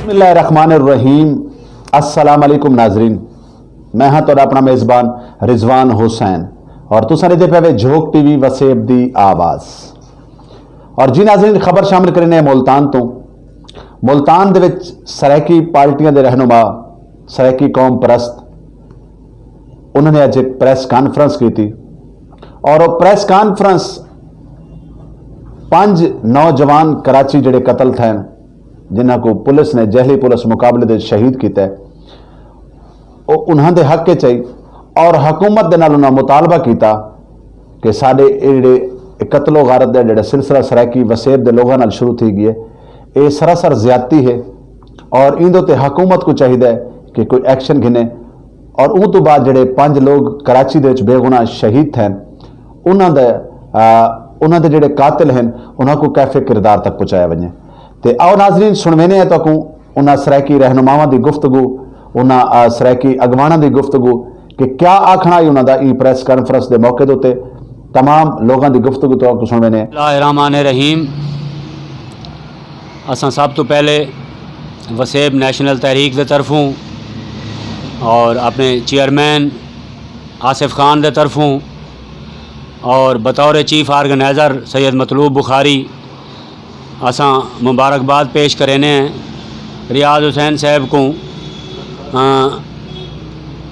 बिस्मिल्लाहिर्रहमानिर्रहीम। अस्सलाम वालेकुम नाजरीन, मैं हाँ तुहाडा अपना मेज़बान रिजवान हुसैन और तुसां दे पे झोक टीवी वसेब दी आवाज़। और जी नाजरीन, खबर शामिल करने मुल्तान तो मुल्तान दे विच सरैकी पार्टियां दे रहनुमा सरैकी कौम परस्त उन्होंने अज एक प्रैस कॉन्फ्रेंस की थी और वो प्रैस कॉन्फ्रेंस 5 नौजवान कराची जड़े कतल थे जिन्हों को पुलिस ने जहली पुलिस मुकाबले दे शहीद किया उन्होंने हक के चाहिए और हुकूमत के नाल उन्होंने मुतालबा किया कि साडे ये कतलो गारत का जो सिलसिला सरैकी वसेब के लोगों नाल शुरू थी गई है ये सरासर ज्यादती है और इंदे ते हुकूमत को चाहिए कि कोई एक्शन घिने और उस तो बाद जोड़े 5 लोग कराची दे बेगुनाह शहीद थे उन्होंने जोड़े कातिल हैं उन्होंने कैफे किरदार तक पहुँचाया वजे। तो आओ नाजरीन सुनवेने तो उन्होंने सरैकी रहनुमावां की गुफ्तगू उन्होंने सरैकी अगवाना की गुफ्तगू कि क्या आखना है उन्होंने प्रैस कॉन्फ्रेंस के मौके के उत्ते तमाम लोगों की गुफ्तगू तो सुनवेने। बिस्मिल्लाहिर्रहमानिर्रहीम। असां सब तो पहले वसेब नेशनल तहरीक के तरफों और अपने चेयरमैन आसिफ खान के तरफों और बतौर चीफ ऑर्गेनाइज़र सैयद मतलूब बुखारी असां मुबारकबाद पेश करेने हैं रियाज हुसैन साहब को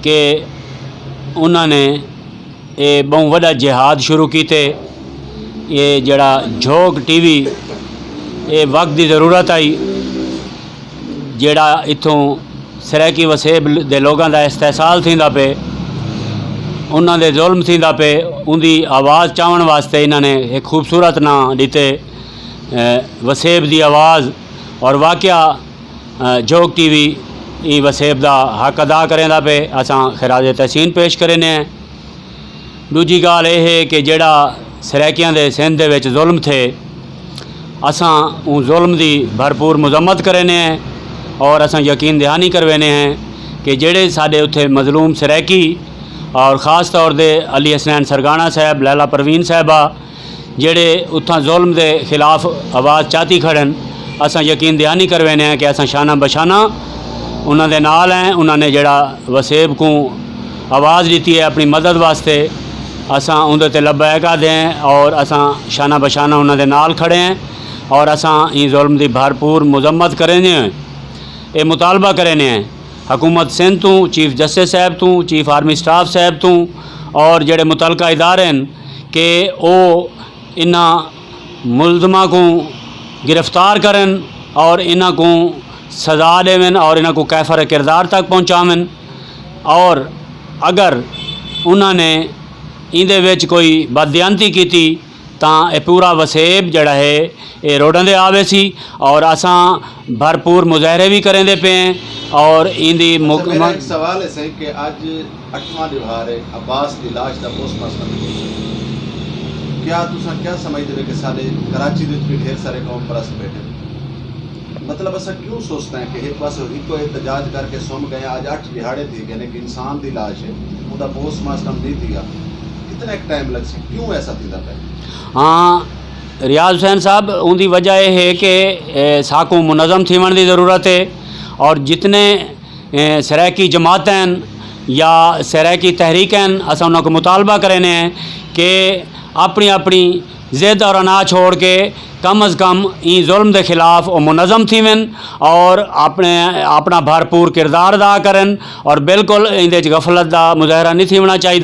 कि उन्होंने ये बहुत बड़ा जिहाद शुरू किए। ये जड़ा झोक टीवी ये वक्त की ज़रूरत आई जड़ा इत्थों सरैकी वसेब दे लोगों का इस्तेसाल थींदा पे उन्होंने जुल्म थींदा पे उनकी आवाज़ चावन वास्ते इन्होंने एक खूबसूरत ना दिते वसेब की आवाज़ और वाकया झोक टीवी ई वसेब का हक अदा करेंदा पे असां खिराज तहसीन पेश करेने हैं। दूजी गाल यह है कि जेड़ा सरैकियां दे सिंध दे विच जुल्म थे असां उन जुल्म की भरपूर मजम्मत करेने हैं और असां यकीन दहानी करवेने हैं कि जेड़े साडे उत्थे मजलूम सरैकी और ख़ास तौर पर अली हसनैन सरगाना साहब लैला परवीन साहबा जेड़े उत्थां जुल्म के खिलाफ आवाज़ चाहती खड़न असां यकीन दहानी करवेने हैं कि असां शाना बशाना उन्होंने नाल हैं। उन्होंने जड़ा वसेब को आवाज़ दी है अपनी मदद वास्ते असां उनके ते लब्बैक दें और असां शाना बशाना उन्होंने नाल खड़े हैं और असां ई जुल्म की भरपूर मजम्मत करेंगे ये मुतालबा करेने हैं हुकूमत सिंध तो चीफ जस्टिस साहब तो चीफ आर्मी स्टाफ साहब तो और जेड़े मुतलका इदारे हैं कि वो इन्हां मुलजमा को गिरफ्तार करन और इन्हां को सज़ा देवन और इन्हां को कैफर किरदार तक पहुँचावन और अगर उन्होंने इंदे विच कोई बददियांती की तां ये पूरा वसेब जड़ा है ये रोडां दे आवे सी और असां भरपूर मुजाहरे भी करेंदे पे हैं और इंदी मेरा एक सवाल है सही कि आज 8वां दिवहार है अब्बास की लाश का पोस्टमार्टम क्या तुसा क्या समझते कि सारे कराची में ढेर सारे कौम परस्त बैठे मतलब ऐसा क्यों सोचते हैं कि एक पास इको एहतजाज करके सुम गए आज 8 दिहाड़े थी यानी कि इंसान की लाश है उनका पोस्टमार्टम नहीं दिया कितना एक टाइम लग सी क्यों ऐसा थींदा पे। हाँ रियाज हुसैन साहब उनकी वजह यह है कि साकू मुनज़म थीवन की ज़रूरत है और जितने सरैकी जमातें या सरैकी तहरीकें असां उनको मुतालबा करेने हैं कि अपनी अपनी ज़िद और अना छोड़ के कम अज़ कम ई जुल्म के खिलाफ वो मुनज़म थीवन और अपना भरपूर किरदार अदा करन और बिल्कुल इंदे गफलत का मुजाहरा नहीं थीवना चाहिए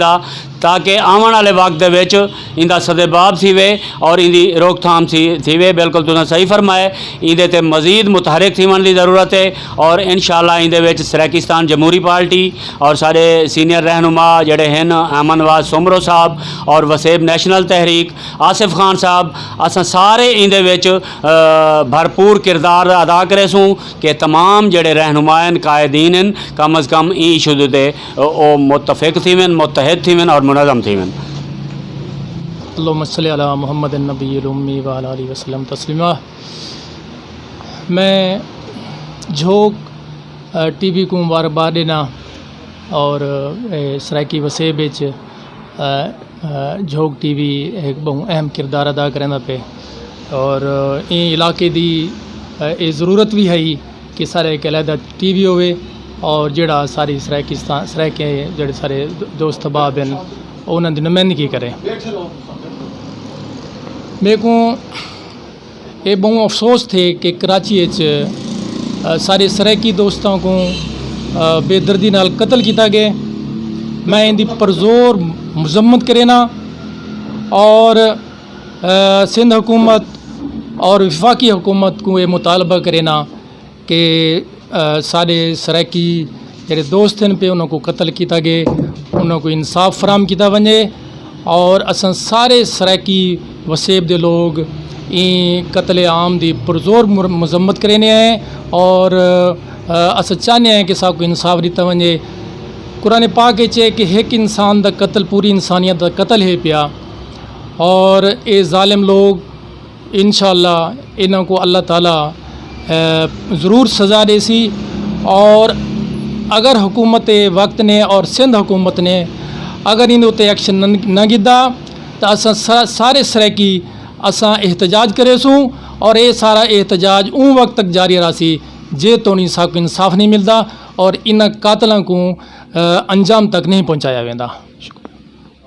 ताकि आने वाले वक्त विच इंदा सदेबाब थीवे और इंदी रोकथाम थीवे। बिल्कुल तुसें सही फरमाए इंदे ते मज़ीद मुतहरिक थीवन की ज़रूरत है और इंशाअल्लाह इंदे विच सरैकिस्तान जमहूरी पार्टी और सारे सीनियर रहनुमा जड़े हैं अमन नवाज सुमरो साहब और वसेब नेशनल तहरीक आसिफ खान साहब असां सारे इंदे विच भरपूर किरदार अदा करे सूँ कि तमाम जड़े रहनुमायन कायदीन हैं कम अज़ कम ई इशू ते मुतफ़िक थीवन मुत्तहिद थीवन और मुनज़म थीवन। अल्लाहुम्मा सल्ली अला मुहम्मद नबील उम्मी व अला आलिहि वसल्लम तस्लीमा। मैं झोक टीवी को मुबारकबाद देना और सराइकी वसेब विच झोग टीवी एक बहुत अहम किरदार अदा करदा पे और इन इलाके दी ये ज़रूरत भी है कि सारे एक अलहदा टीवी होवे और जेड़ा सारी सराइके जेड़े सारे दोस्त अहबाब हैं उन्होंने नुमाइंदगी करे। मेरे को ये बहुत अफसोस थे कि कराची सारे सराइकी दोस्तों को बेदर्दी नाल कत्ल किया गया। मैं इनकी परजोर मजम्मत करेना और सिंध हुकूमत और वफाकी हुकूमत को ये मुतालबा करेना कि सारे सराइकी जेडे दोस्त हैं पे उन्होंने कत्ल किया गया, उन्होंने इंसाफ फराम किया वने और असां सारे सराइकी वसेब दे लोग इन कत्ले आम की पुरजोर मजम्मत करेने हैं और अस चाहते हैं कि साहब को इंसाफ दिता वने। कुरान पाक है कि एक इंसान का कत्ल पूरी इंसानियत का कत्ल है पिया और ये जालिम लोग इंशाअल्लाह इन्हों को अल्लाह ताला ज़रूर सज़ा देसी। और अगर हुकूमत वक्त ने और सिंध हुकूमत ने अगर इन उत्ते एक्शन न गिदा तो असां सारे सराइकी असां एहतजाज करेसूँ और ये सारा एहतजाज उन वक्त तक जारी रही जे तो नहीं साको इंसाफ नहीं मिलता और इन कातलों को अंजाम तक नहीं पहुँचाया वेंदा।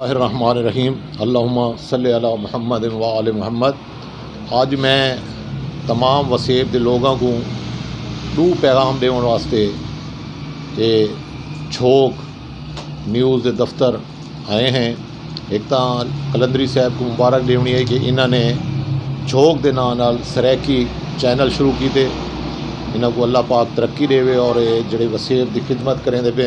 रहमान अल्लाहुम्मा सल्ली अला मुहम्मद व आले मुहम्मद। आज मैं तमाम वसेब के लोगों को दो पैगाम देने वास्ते ये झोग न्यूज़ के दफ्तर आए हैं। एक तो कलंदरी साहब को मुबारक देनी है कि इन्होंने झोग के नाल सराइकी चैनल शुरू किए। इन्हों को अल्लाह पाक तरक्की देवे और ये जोड़े वसेब की खिदमत करेंदे पे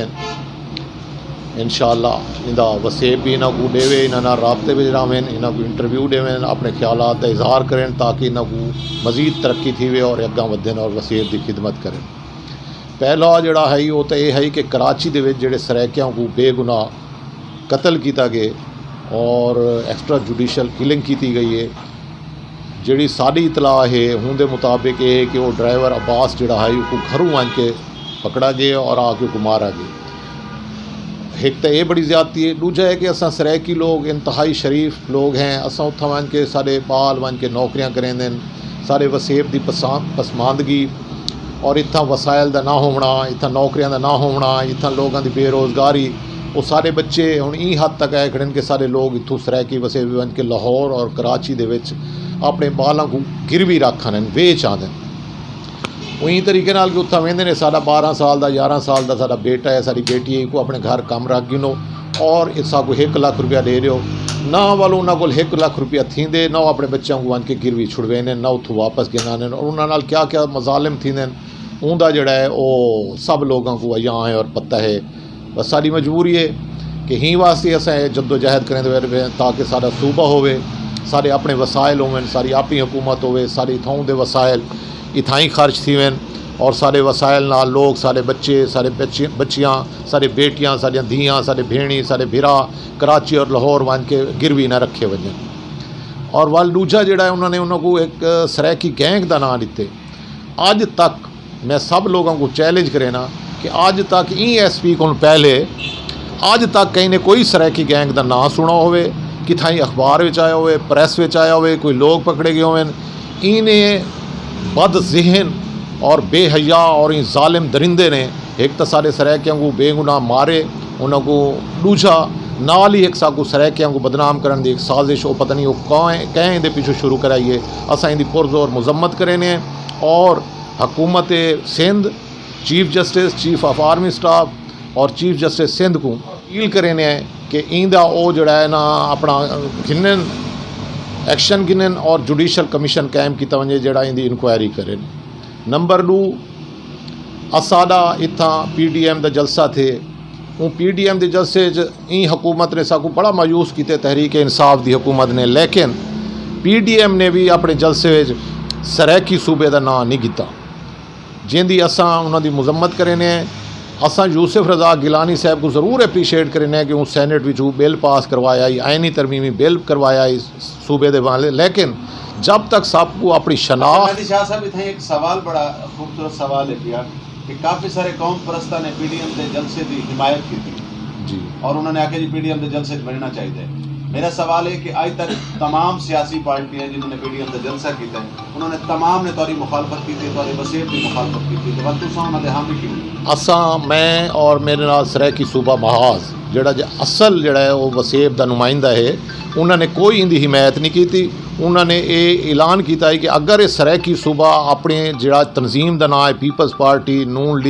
इंशाअल्लाह इनका वसेब भी इन्हों को देवे, इन्होंने राबते में रहें, इन्हों को इंटरव्यू देवें, अपने ख्यालात का इजहार करें ताकि इन्हों को मज़ीद तरक्की थी और अग्गा वधन और वसेब की खिदमत करें। पहला जोड़ा है वो तो यह है कि कराची के जोड़े सराइकियों को बेगुनाह कत्ल किया गया और एक्स्ट्रा जुडिशल किलिंग की गई है। जी साड़ी इतला है उनके मुताबिक ये है कि वो ड्राइवर अब्बास जोड़ा है वो घरों आन के पकड़ा गया और आके को मारा गया। एक तो ये बड़ी ज़्यादती है। दूजा है कि असां सराइकी लोग इंतहाई शरीफ लोग हैं। असां उत्थां वन के सारे बाल वन के नौकरियां करेंदे सारे वसेब की पसमानदगी और इतना वसायल का ना होना, इतना नौकरियां का ना होना, इतना लोगों की बेरोज़गारी, वो सारे बच्चे हुण ई हद तक आए खड़े कि सारे लोग इत्थों सराइकी वसेब वन के लाहौर और कराची दे विच अपने बालों को गिरवी रखन वेच आते उही तरीके नाल कि उत्थां वेंदे ने साडा 12 साल का 11 साल का साडा बेटा है साड़ी बेटी है को अपने घर कम रख गिनो और इसा को 1 लाख रुपया दे रहे हो ना वालों उन्होंने को 1 लाख रुपया थींदे ना अपने बच्चों को वन के गिरवी छुड़वेने ना उतों वापस गिनाने और उन्होंने क्या क्या मजालिम थींदे उनका जोड़ा है वो सब लोगों को अजां है और पता है। बस साड़ी मजबूरी है कि ही वास्ते अस जद्दोजहद करें ताकि सारा सूबा होवे, सारे अपने वसाइल होवन, सारी अपनी हुकूमत होवे, सारी इथों दे वसाइल इथां ही खर्च थी वन और सारे वसाइल नाल लोग सारे बच्चे सारे बच्चियाँ सारे बेटियाँ सारियाँ धियाँ सारे भेणी सारे भिरा कराची और लाहौर वन के गिरवी ना रखे वजन। और वाल दूजा जोड़ा है उन्होंने उन्होंने एक सराइकी गैंग का नाम दिते। अज तक मैं सब लोगों को चैलेंज करे ना कि अज तक ESP को पहले अज तक कहीं ने कोई सराइकी गैंग का नाम सुना होवे कि थाई अखबार में आया होवे, प्रेस में आया होवे, कोई लोग पकड़े गए होवे। इन्हें बद जहन और बेहया और इन जालिम दरिंदे ने एक तो सारे सराइकियों को बेगुनाह मारे, उन्होंने को दूजा नाल ही एक साकू सराइकियों को बदनाम करने की एक साजिश वो पता नहीं वो कहें इनके पीछे शुरू कराइए। असा इनकी पुरजोर मजम्मत करें और हुकूमत Sindh chief justice chief of army staff और चीफ जस्टिस सिंध को अपील करें कि इंदा वो जोड़ा है ना अपना गिनन एक्शन गिनन और जुडिशल कमीशन कायम किया वजे जोड़ा इनकी इंक्वायरी करें। नंबर 2 असाडा इतना PDM का जलसा थे वो PDM के जलसे ई हुकूमत ने साकू बड़ा मायूस किए तहरीक इंसाफ की हुकूमत ने, लेकिन PDM ने भी अपने जलसे सराइकी सूबे का नाम नहीं किया जिंदी असा उन्होंने मजम्मत करें। असा यूसुफ रज़ा गिलानी साहब को ज़रूर एप्रीशिएट करें कि वो सैनेट में बिल पास करवाया आइनी तरमीमी बिल करवाया इस सूबे के वाले, लेकिन जब तक सबको अपनी शनाख्त शाह साहब इतना एक सवाल बड़ा खूबसूरत सवाल है भैया कि काफ़ी सारे कौम परस्तां ने पीडीएम के जलसे की हिमायत की थी जी और उन्होंने आखिया जी पीडीएम के जलसे मिलना चाहिए। मेरा सवाल है कि आज तक तमाम सियासी पार्टियां जिन्होंने पीडीएम का जलसा किया है उन्होंने तमाम ने तौरी मुखालफत की थी, तौरी वसीयत की मुखालफत की थी, तो तुसां उन्होंने हामी की। असा मैं और मेरे नाल सरैकी सूबा महाज ਜਿਹੜਾ असल ਜਿਹੜਾ है वो वसेब का नुमाइंदा है, उन्होंने कोई इंदी हिमायत नहीं की थी। उन्होंने ये ऐलान किया है कि अगर ये सरैकी सूबा अपने जिहड़ा तनजीम का नाम है पीपल्स पार्टी नून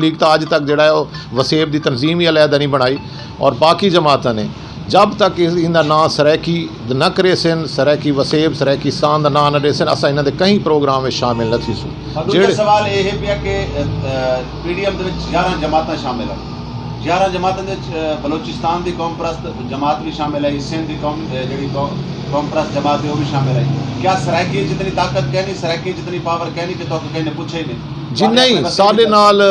लीग तो अज तक जिहड़ा है वो वसेब की तनजीम ही अलहदा नहीं बनाई और बाकी जमातां ने जब तक इनका नाम सरैकी न करे सन, सरैकी वसेब सरैकीस्तान का नाम न दे सन, असां इन्हां दे कई प्रोग्राम में शामिल नहीं थी। दूसरा सवाल ये है पिया कि पीडीएम के 11 जमातां शामिल हैं, 11 जमातों के बलोचिस्तान की कौम परस्त जमात भी शामिल है, सिंध की जी कौम परस्त जमात है वो भी शामिल है। क्या सरायकी जितनी ताकत कहनी, सरायकी जितनी पावर कहनी कि तो कहने पूछे ही नहीं जी नहीं, साढ़े नाल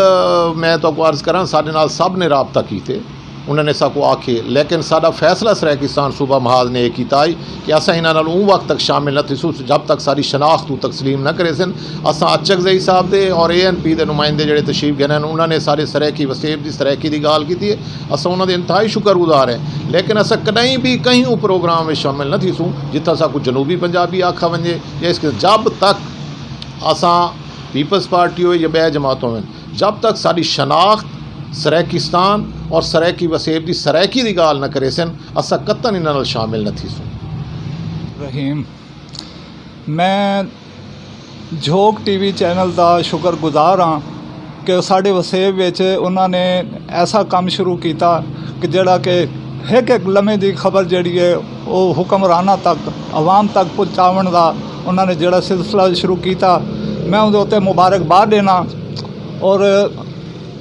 मैं तो अर्ज करा साढ़े नाल सब ने राबता किए, उन्होंने साको आखे, लेकिन साडा फैसला सरैकीस्तान सूबा महाज ने किया कि असा इन्हां नाल उन वक्त तक शामिल न थीसूं जब तक सारी शनाख्त तस्लीम न करे सन। असा अचकजई साहब दे और ANP के नुमाइंदे जिहड़े तशरीफ गए हैं उन्होंने सारे सरैकी वसेब की सरैकी की गाल की है, असा उन्होंने इंतहाई शुक्रगुजार हैं, लेकिन असा कहीं भी कहीं प्रोग्राम में शामिल न थीसूं जितना साकू जनूबी पंजाबी आखा वजे या इस जब तक असा पीपल्स पार्टी हो या बै जमातों में जब तक सारी शनाख्त सरैकीस्तान और सरैकी वसेब की सरैकी की गाल न करे सन असा कतन इन्हां नाल शामिल न थीसूं। रहीम, मैं झोक TV चैनल का शुक्रगुजार हाँ कि साढ़े वसेब विच उन्होंने ऐसा काम शुरू किया कि जड़ा कि एक लम्हे की खबर जी है वो हुक्मराना तक आवाम तक पहुँचावन का उन्होंने जड़ा सिलसिला शुरू किया, मैं उहदे उत्ते मुबारकबाद देना और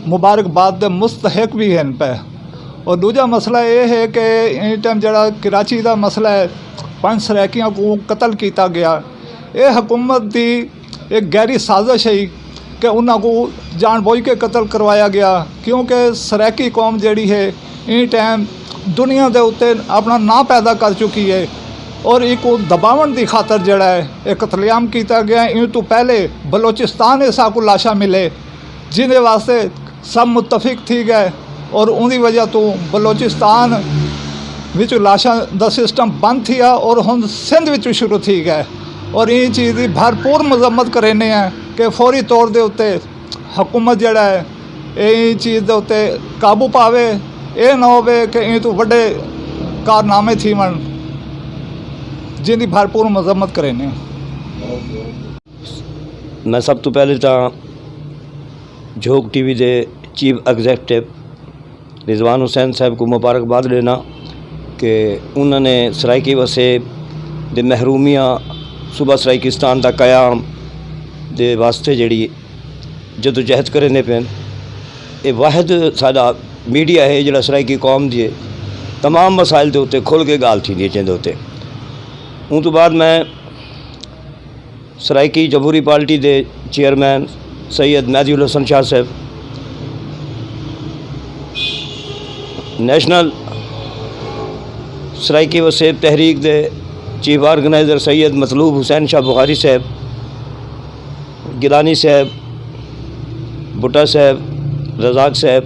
मुबारकबाद के मुस्तहक भी हैं पे। और दूजा मसला ये है कि इन टाइम जड़ा कराची का मसला है 5 सरैकियों को कत्ल किया गया, ये हुकूमत की एक गहरी साजिश है कि उन्होंने को जानबूझ के कत्ल करवाया गया, क्योंकि सरैकी कौम जी है इन टाइम दुनिया के उत्ते अपना नाम पैदा कर चुकी है और एक दबावन की खातर जड़ा है एक कतलेआम किया गया। इन तो पहले बलोचिस्तान ऐसा को लाशा मिले जिन्हें वास्ते सब मुतफिक थी गए और उनकी वजह तो बलोचिस्तान विच लाशा का सिस्टम बंद थी और हम सिंध विच शुरू थी गए और इन चीज़ की भरपूर मजम्मत करेने हैं कि फौरी तौर के उत्ते हुकूमत जड़ा है इन चीज़ के उत्ते काबू पावे, ये ना हो कि इन तो वड्डे कारनामे थी वन जिनकी भरपूर मजम्मत करेने। मैं सब तो पहले तो झोक TV के चीफ एग्जैक्टिव रिजवान हुसैन साहब को मुबारकबाद देना कि उन्होंने सराइकी वसेब दे महरूमियाँ सूबा सराइकिस्तान का कयाम दे वास्ते जी जदोजहद करने पैन। ये वाहिद साडा मीडिया है जिहड़ा सराइकी कौम दी तमाम मसाइल के उत्ते खुल के गाल थी चेंदे उत्ते। उन तो बाद मैं सराइकी जमहूरी पार्टी के चेयरमैन सैयद महदीउल हसन शाह साहब, नेशनल सराइकी वसेब तहरीक दे चीफ ऑर्गेनाइज़र सैयद मतलूब हुसैन शाह बुखारी साहब, गिलानी साहब, भुट्टा साहब, रजाक साहब,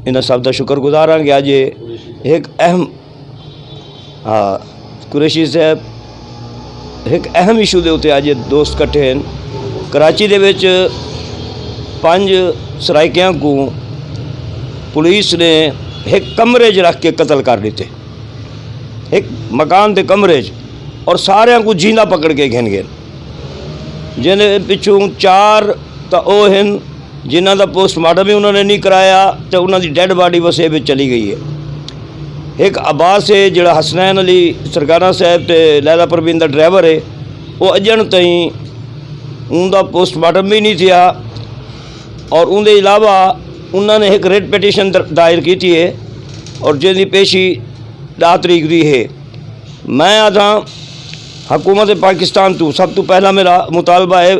इन्होंने सब का शुक्रगुजार हाँ कि अज एक अहम कुरैशी साहब एक अहम इशू के उत्ते अज दोस्त कट्ठे हैं। कराची दे विच 5 सराइकियां को पुलिस ने एक कमरे च रख के कत्ल कर दिते, एक मकान के कमरे च, और सारिਆਂ को जींदा पकड़ के घिन गए, जिन्हें पिछों 4 तो वह हैं जिन्हों का पोस्टमार्टम भी उन्होंने नहीं कराया तो उन्होंने डेड बॉडी वसेब में चली गई है। एक अब्बास है जिहड़ा हसनैन अली सरकारा साहब ते लैला परवीन का ड्राइवर है, वो अजन तई उनका पोस्टमार्टम भी नहीं थिया और उनके अलावा उन्होंने एक रेट पटिशन दायर की है और जिसकी पेशी 10 तरीक की है। मैं आधा हुकूमत पाकिस्तान तो सब तो पहला मेरा मुतालबा है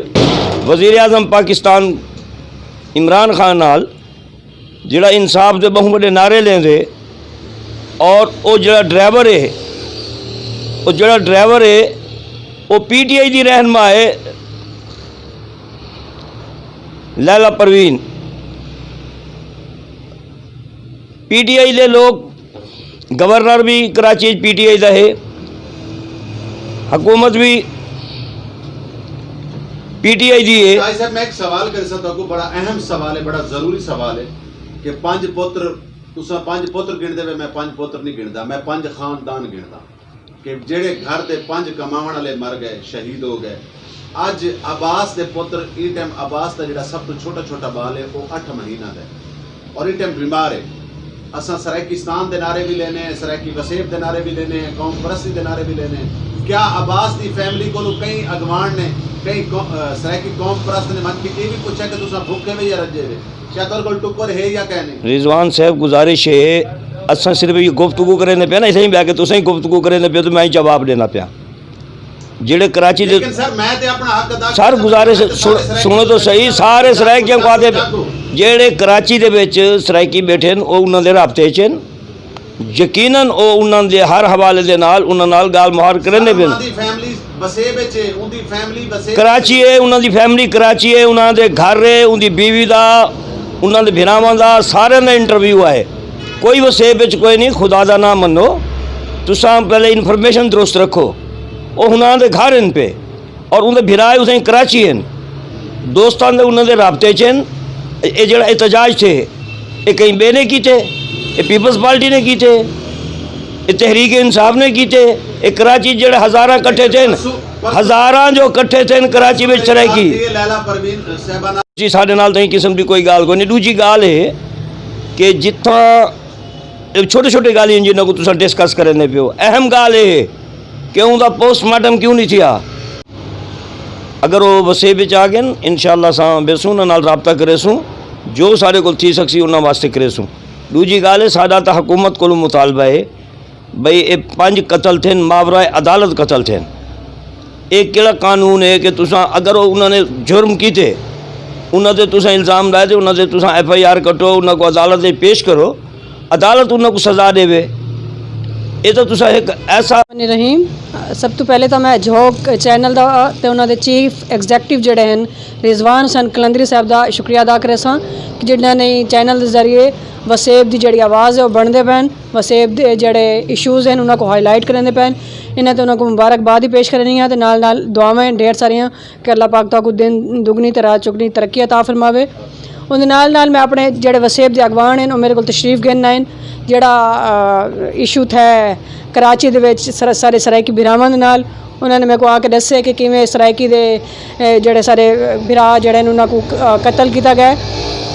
वज़ीर आज़म पाकिस्तान इमरान खान नाल जिहड़ा इंसाफ के बहुत बड़े नारे लेंदे और वो जिहड़ा ड्राइवर है वो PTI की रहनुमा है लैला परवीन। पीटीआई दे लोग, गवर्नर भी कराची पीटीआई का है, हुकूमत भी पीटीआई दी है। भाई साहब मैं एक सवाल कर सकता हूं, बड़ा अहम सवाल है, बड़ा जरूरी सवाल है कि पंज पुत्र, तुसा पंज पुत्र गिनदे वे, मैं पंज पुत्र नहीं गिनदा, मैं पंज खानदान गिनदा कि जेड़े घर दे पंज कमावण वाले मर गए, शहीद हो गए। अज अब्बास दे पुत्र ई टाइम अब्बास दा जेड़ा सब तो छोटा छोटा बाल है वो 8 महीना दा है और ई टाइम बीमार है। असा सराइकिस्तान दे नारे भी लेने हैं, सराइकी वसेब दे नारे भी लेने हैं, कौम परस्ती दे नारे भी लेने हैं। क्या अब्बास दी फैमिली को कई अगवान ने, कई सराइकी कौम परस्त ने मन की ये भी पूछा कि तुसा भुखे वे या रजे वे, क्या तोर कोल टुकर है या कहने? रिजवान साहब गुजारिश है, असा सिर्फ ये गुफ्तगू करें पे ना, इसे ही बैठ के तुसें ही गुफ्तगू करें पे तो मैं ही जवाब देना पिया। जेड़े कराची दे सर मैं ते अपना हक अदा सर गुजारिश सुनो तो सही, सारे सराइकियां को आते जेड़े कराची दे विच सराइकी बैठे न वो उन्हां दे राबते च न, यकीनन वो उन्हां दे हर हवाले दे नाल उन्हां नाल गाल मुहार करने पे। उन्हां दी फैमिली वसेब विच है, उनदी फैमिली वसेब कराची है, उन्हां दी फैमिली कराची है, उन्हां दे घर है, उनदी बीवी दा, उन्हां दे भिरावां दा, सारे दा इंटरव्यू है। कोई वसेब विच कोई नहीं, खुदा दा नाम मनो, तुसां पहले इन्फॉर्मेशन दुरुस्त रखो। वो उन्हां दे घर इन पे और उनके भिराए उसें कराची हैं, दोस्तान दे उन्हां दे राबते च हैं। ये जेड़ा एहतजाज थे ये कहीं बे ने कीते, ये पीपल्स पार्टी ने कीते, ये तहरीक इंसाफ ने कीते, ये कराची जेड़े हज़ारा कट्ठे थे, हज़ारा जो कट्ठे थे कराची में सराइकी लैला परवीन साहबाना जी साढ़े नाल तो किस्म की कोई गाल कोई नहीं। दूजी गाल है कि जिथा छोटे छोटे गालियां जिन्होंने को तुम डिस्कस करने पे हो, अहम गाल है कि उनका पोस्टमार्टम क्यों नहीं थिया। अगर वो वसेब आ गए इंशाअल्लाह सा बेसूं नाल राबता करे सूँ, जो साढ़े को थी सकसी उन्होंने वास्ते करे सूँ। दूजी गाल है साडा तो हुकूमत को मुतालबा है बई ये 5 कतल थे, मावरा अदालत कतल थे। एक केड़ा कानून है कि तुसा अगर उन्होंने जुर्म किए उन्होंने तुसा इल्ज़ाम लाए तो उन्होंने तुसा FIR कटो, उन्होंने को अदालत में पेश करो, अदालत उन्होंने को सज़ा देवे। ये तो तुसा एक ऐसा रहीम। सब तो पहले तो मैं झोक चैनल दा ते उन्होंने चीफ एग्जैक्टिव जड़े हैं रिजवान हुसैन कलंदरी साहब का शुक्रिया अदा करे सा कि जिन्होंने चैनल के जरिए वसेब की जी आवाज़ है वो बनते पैन, वसेब के जड़े इशूज़ हैं उन्होंने को हाईलाइट करते पैन। इन्हें तो उन्होंने को मुबारकबाद ही पेश करनी है, नाल दुआवें ढेर सारियाँ कि अल्लाह पाक ताकू दिन दुगनी ते रात चुगनी तरक्की अता फरमावे। उनके नाल मैं अपने जड़े वसेब के अगवान हैं मेरे को तशरीफ गिन आए, जड़ा इशू था कराची दे विच सारे सराइकी बिरावां दे नाल, उन्होंने मेरे को आके दसे कि किवें सराइकी दे जड़े सारे बिरा जड़े उन्होंने को कतल किया गया।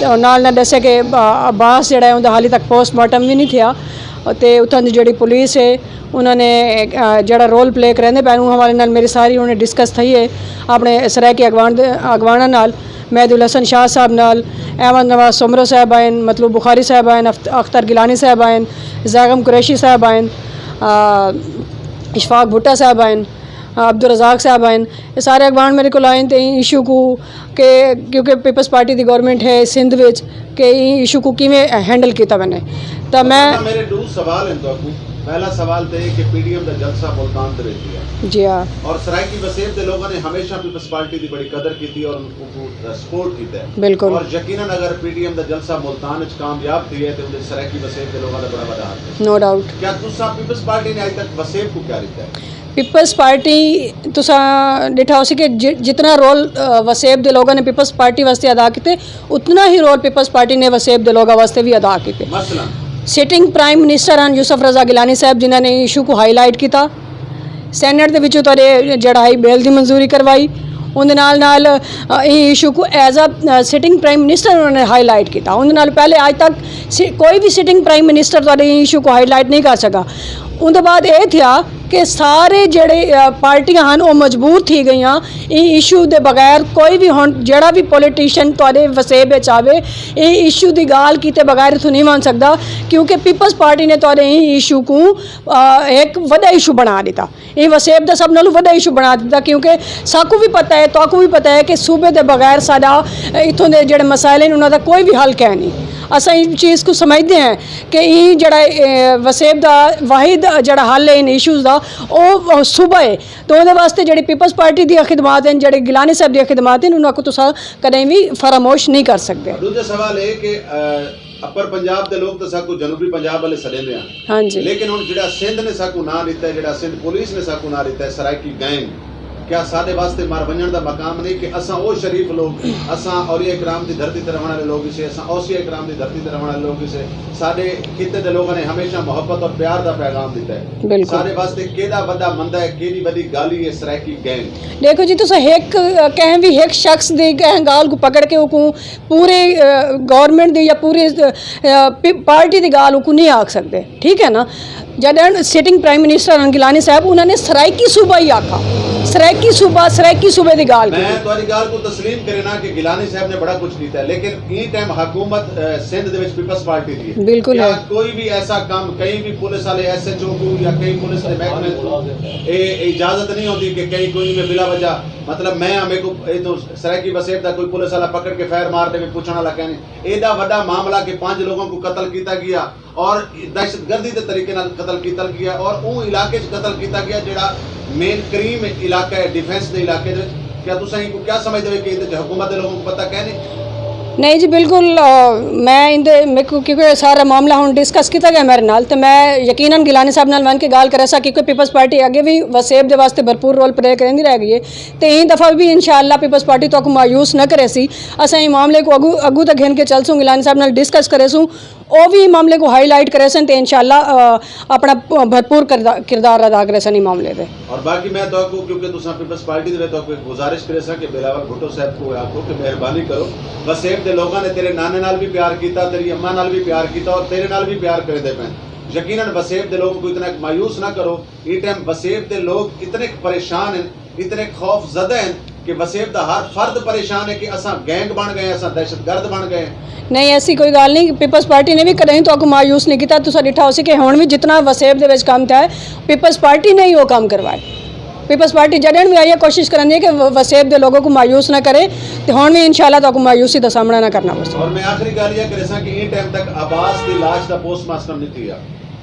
तो नाल दसे कि अब्बास जड़ा है उनका हाली तक पोस्टमार्टम भी नहीं थिया, तो उत्थों की जी पुलिस है उन्होंने जड़ा रोल प्ले करेंदे पैन हवाले नाल मेरी सारी उन्हें डिस्कस थी है अपने सराइकी अगवाना नाल, महदुल हसन शाह साहब नाल, अहमद नवाज सुमरो साहब आए, मतलूब बुखारी साहब आए, अख्तर गिलानी साहब आए, ज़ागम कुरैशी साहब आए, इशफाक भुट्टा साहब आए, अब्दुल रज़ाक साहब आए। ये सारे अखबार मेरे को आए तो इशू को के क्योंकि पीपल्स पार्टी की गवर्नमेंट है सिंध विच के इशू को किवें हैंडल किया मैंने। तो मैं मेरे 2 सवाल हैं तो पहला सवाल तो है कि PDM का जलसा मुल्तान ते रहती है जी हाँ, और सराइकी वसेब के लोगों ने हमेशा पीपल्स पार्टी की बड़ी कदर की थी और उनको सपोर्ट किया है बिल्कुल। और यकीनन अगर PDM का जलसा मुल्तान विच कामयाब थी है तो उनके सराइकी वसेब के लोगों ने बड़ा बड़ा हाथ है। No doubt. क्या तुसा पीपल्स पार्टी ने अज तक वसेब को क्या दिता है? पीपल्स पार्टी तुसा डिठा हो कि जितना रोल वसेब दे लोगों ने पीपल्स पार्टी वास्ते अदा किए उतना ही रोल पीपल्स पार्टी ने वसेब दे लोगों वास्ते भी अदा किए। मसलन सिटिंग प्राइम मिनिस्टर हैं यूसुफ रज़ा गिलानी साहब जिन्होंने इशू को हाईलाइट किया, सैनेट के तारे जड़ाई बेल की मंजूरी करवाई, उनके नाल इशू को as a sitting prime minister उन्होंने हाईलाइट किया। उनके पहले आज तक कोई भी सिटिंग प्राइम मिनिस्टर तारे इशू को हाईलाइट नहीं कर सका। उनके बाद ये था कि सारे जड़े पार्टियां हैं वो मजबूर थी गई इशू के बगैर कोई भी हुण जड़ा भी पॉलिटिशियन तुहाडे वसेब आवे ये इशू की गाल किए बगैर इथों नहीं मान सकता, क्योंकि पीपल्स पार्टी ने तुहाडे इशू को एक वड्डा इशू बना दिता, ये वसेब का सब नालों वड्डा इशू बना दिता। क्योंकि साकू भी पता है तुहाकू भी पता है कि सूबे के बगैर साडा इथों के जड़े मसाइल हैं उन्होंने कोई भी हल कै नहीं। असां इस चीज़ को समझते हैं कि ये जड़ा वसेब दा वाहिद जड़ा हल है इन इशूज़ दा वो सुबह है, तो उहदे वास्ते जड़ी पीपल्स पार्टी दी खिदमात हैं, जड़े गिलानी साहब दी खिदमात हैं, उन्हां को तुसां कदें भी फरामोश नहीं कर सकते। दूजा सवाल है कि अपर पंजाब के लोग तो साकू जनूबी पंजाब वाले सड़ेंदे हैं, हाँ जी, लेकिन हुण जिहड़ा सिंध ने साकू ना दिता है, जिहड़ा सिंध पुलिस ने साकू ना दिता है सराइकी गैंग, क्या साडे वास्ते मार वंजण दा मकाम नहीं कि असां ओ शरीफ लोग, असां औलिया इकराम दी धरती ते रहण वाले लोग इसे, असां औसिया इकराम दी धरती ते रहण वाले लोग इसे, साडे खिते दे लोगों ने हमेशा मोहब्बत और प्यार दा पैगाम दिता है। बिल्कुल। साडे वास्ते केड़ा वड्डा मंदा है, केड़ी वड्डी गाली है सराइकी गैंग। देखो जी, तुस एक कहें भी एक शख्स दी कहें गाल को पकड़ के उको पूरे गवर्नमेंट दी या पूरे पार्टी दी गाल उको नहीं आख सकते, ठीक है ना। जॾहिं सिटिंग प्राइम मिनिस्टर गिलानी साहब उन्होंने सराइकी सूबा ही आखा, सराइकी सूबे दी गाल की। मैं तुम्हारी गाल को तस्लीम करे ना कि गिलानी साहब ने बड़ा कुछ किया, लेकिन ई टाइम हुकूमत सिंध दे विच पीपल्स पार्टी दी है। बिल्कुल क्या है। कोई भी ऐसा काम कहीं भी पुलिस वाले SHO को या कहीं पुलिस के महकमे को इजाजत नहीं होती कि कहीं कोई में बिला वजह, मतलब मैं हमें को तो सराइकी वसेब दा कोई पुलिस वाला पकड़ के फायर मार दे में पूछने वाला कहने एडा बड़ा मामला कि 5 लोगों को कत्ल किया गया और दहशतगर्दी के तरीके नाल कत्ल किया गया और वो इलाके कत्ल किया गया जेड़ा मेन करीम इलाका है डिफेंस के इलाके। क्या तुम इनको क्या समझते हो कि हुकूमत के लोगों को पता कहने? नहीं जी बिल्कुल, मैं इंदे मेरे को क्योंकि सारा मामला हम डिस्कस किया गया मेरे नाल, तो मैं यकीनन गिलानी साहब नाल वन के गाल करे सा क्योंकि पीपल्स पार्टी अगे भी वसेब दे वास्ते भरपूर रोल प्ले करेंदी रह गई है, तो ई दफ़ा भी इंशाअल्लाह पीपल्स पार्टी तो मायूस न करे सी, असां ई मामले को अगू तक घेन के चलसूँ, गिलानी साहब नाल डिस्कस करे सूँ, वो भी मामले को हाईलाइट करे सन, तो इंशाअल्लाह अपना भरपूर किरदार अदा करे सन ई मामले दे। और बाकी मैं तो आपको क्योंकि तुम पीपल्स पार्टी दे तो आपको एक गुजारिश करे सा कि बिलावल भुट्टो साहब को आपको कि मेहरबानी करो, वसेब दे लोगों ने तेरे नाने नाल भी प्यार किया, तेरी अम्मा नाल भी प्यार किया और तेरे नाल भी प्यार करे दे पैन। यकीनन वसेब दे लोगों को इतना मायूस ना करो, ये टाइम वसेब दे लोग इतने परेशान हैं, इतने खौफ ज़दा हैं कि वसेब दा हर फर्द परेशान है कि असा गैंग बन गए, असा दहशतगर्द बन गए। नहीं ऐसी कोई गल नहीं, पीपल्स पार्टी ने भी कहीं तो मायूस नहीं किया, तुसा डिठा हो कि हुण भी जितना वसेब दे विच काम था पीपल्स पार्टी ने ही वो काम करवाए। पीपल्स पार्टी जडन भी आई है कोशिश करनी है कि वसेब दे लोगों को मायूस ना करे, तो हुण भी इंशाअल्लाह तो मायूसी का सामना ना करना पड़े। और मैं आखिरी गल यह करे सा कि ये टाइम तक अब्बास की लाश का पोस्टमार्टम नहीं किया।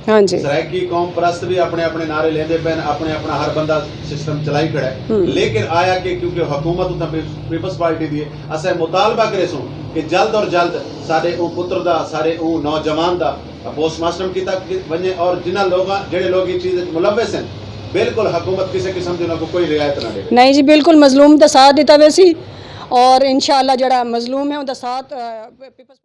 हाँ जी, सराइकी कौम परस्त भी अपने अपने नारे लेंदे पैन, अपने अपना हर बंदा सिस्टम चलाई खड़ा है, लेकिन आया कि क्योंकि हुकूमत उतना पीपल्स पार्टी दी असें मुतालबा करे सूं कि जल्द और जल्द सारे वो पुत्र दा, सारे वो नौजवान दा पोस्टमार्टम किया वने और जिन्हें लोग जेडे लोग ये चीज़ मुलव्वस हैं बिल्कुल हुकूमत किसी किस्म की उन्होंने कोई रियायत ना दे। नहीं जी बिल्कुल, मजलूम का साथ दिता वैसी और इंशाअल्लाह जड़ा मजलूम है उनका साथ पीपल्स